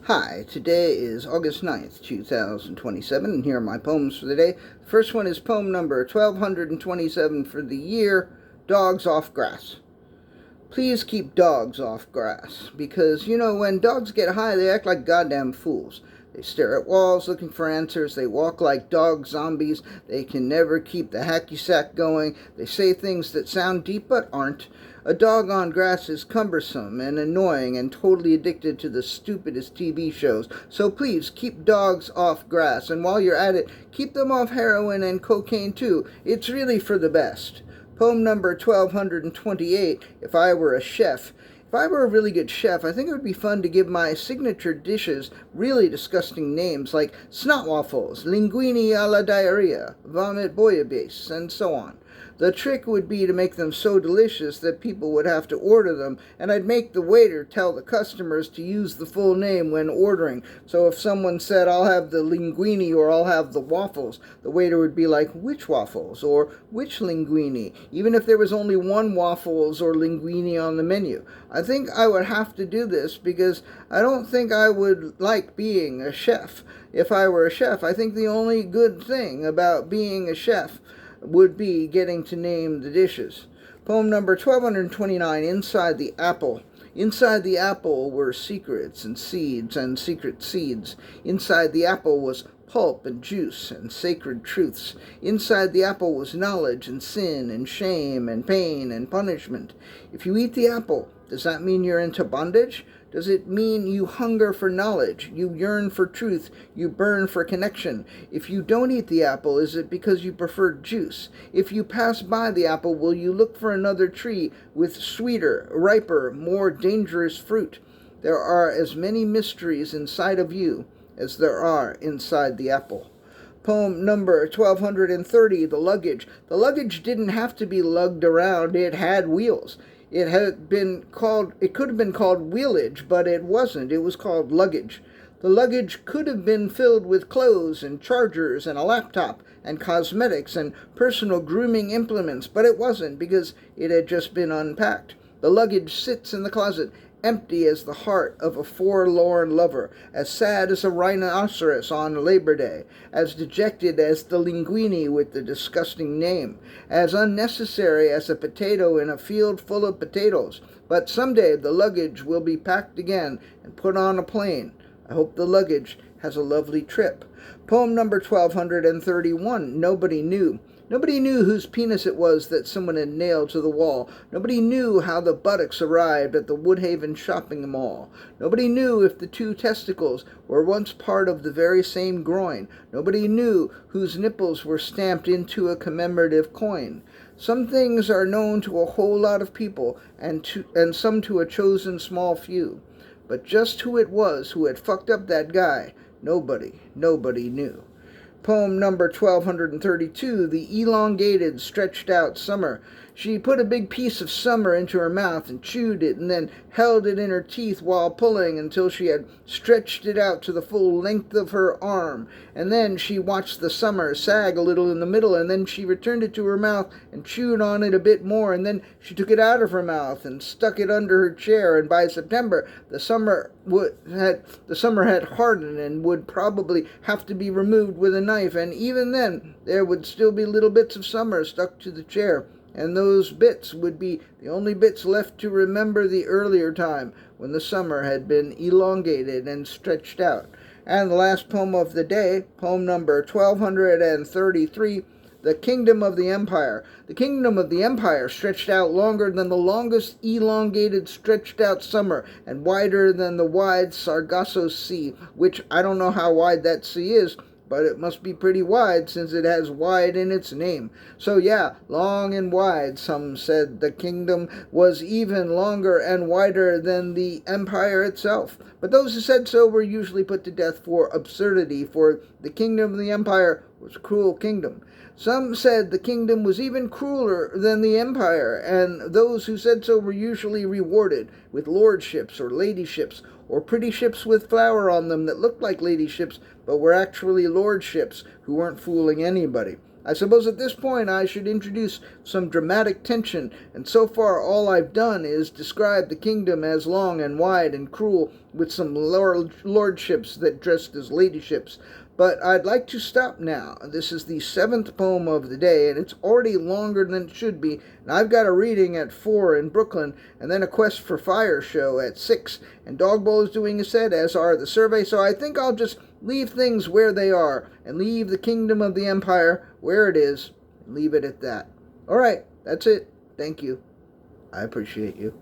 Hi, today is August 9th, 2027, and here are my poems for the day. The first one is poem number 1227 for the year, Dogs Off Grass. Please keep dogs off grass, because, when dogs get high, they act like goddamn fools. They stare at walls looking for answers. They walk like dog zombies. They can never keep the hacky sack going. They say things that sound deep but aren't. A dog on grass is cumbersome and annoying and totally addicted to the stupidest TV shows. So please keep dogs off grass. And while you're at it, keep them off heroin and cocaine too. It's really for the best. Poem number 1228, If I Were a Chef. If I were a really good chef, I think it would be fun to give my signature dishes really disgusting names like snot waffles, linguini a la diarrhea, vomit bouillabaisse, and so on. The trick would be to make them so delicious that people would have to order them, and I'd make the waiter tell the customers to use the full name when ordering. So if someone said, "I'll have the linguini" or "I'll have the waffles," the waiter would be like, "Which waffles?" or "Which linguini?" even if there was only one waffles or linguini on the menu. I think I would have to do this because I don't think I would like being a chef. If I were a chef, I think the only good thing about being a chef would be getting to name the dishes. Poem number 1229, Inside the Apple. Inside the apple were secrets and seeds and secret seeds. Inside the apple was pulp and juice and sacred truths. Inside the apple was knowledge and sin and shame and pain and punishment. If you eat the apple, does that mean you're into bondage? Does it mean you hunger for knowledge, you yearn for truth, you burn for connection? If you don't eat the apple, is it because you prefer juice? If you pass by the apple, will you look for another tree with sweeter, riper, more dangerous fruit? There are as many mysteries inside of you as there are inside the apple. Poem number 1230, The Luggage. The luggage didn't have to be lugged around, it had wheels. It could have been called wheelage, but it wasn't. It was called luggage. The luggage could have been filled with clothes and chargers and a laptop and cosmetics and personal grooming implements, but it wasn't because it had just been unpacked. The luggage sits in the closet, empty as the heart of a forlorn lover, as sad as a rhinoceros on Labor Day, as dejected as the linguini with the disgusting name, as unnecessary as a potato in a field full of potatoes. But someday the luggage will be packed again and put on a plane. I hope the luggage has a lovely trip. Poem number 1231, Nobody Knew. Nobody knew whose penis it was that someone had nailed to the wall. Nobody knew how the buttocks arrived at the Woodhaven shopping mall. Nobody knew if the two testicles were once part of the very same groin. Nobody knew whose nipples were stamped into a commemorative coin. Some things are known to a whole lot of people, and some to a chosen small few. But just who it was who had fucked up that guy, nobody knew. Poem number 1232, The Elongated, Stretched Out Summer. She put a big piece of summer into her mouth and chewed it and then held it in her teeth while pulling until she had stretched it out to the full length of her arm. And then she watched the summer sag a little in the middle, and then she returned it to her mouth and chewed on it a bit more, and then she took it out of her mouth and stuck it under her chair, and by September the summer had hardened and would probably have to be removed with a knife, and even then there would still be little bits of summer stuck to the chair. And those bits would be the only bits left to remember the earlier time when the summer had been elongated and stretched out. And the last poem of the day, poem number 1233, The Kingdom of the Empire. The kingdom of the empire stretched out longer than the longest elongated stretched out summer, and wider than the wide Sargasso Sea, which I don't know how wide that sea is, but it must be pretty wide since it has wide in its name. So yeah, long and wide. Some said the kingdom was even longer and wider than the empire itself. But those who said so were usually put to death for absurdity, for the kingdom of the empire was a cruel kingdom. Some said the kingdom was even crueler than the empire, and those who said so were usually rewarded with lordships or ladyships, or pretty ships with flour on them that looked like ladyships but were actually lordships who weren't fooling anybody. I suppose at this point I should introduce some dramatic tension, and so far all I've done is describe the kingdom as long and wide and cruel, with some lordships that dressed as ladyships. But I'd like to stop now. This is the 7th poem of the day, and it's already longer than it should be, and I've got a reading at 4 in Brooklyn, and then a Quest for Fire show at 6, and Dog Bowl is doing a set, as are the survey, so I think I'll just leave things where they are, and leave the kingdom of the empire where it is, and leave it at that. All right, that's it. Thank you. I appreciate you.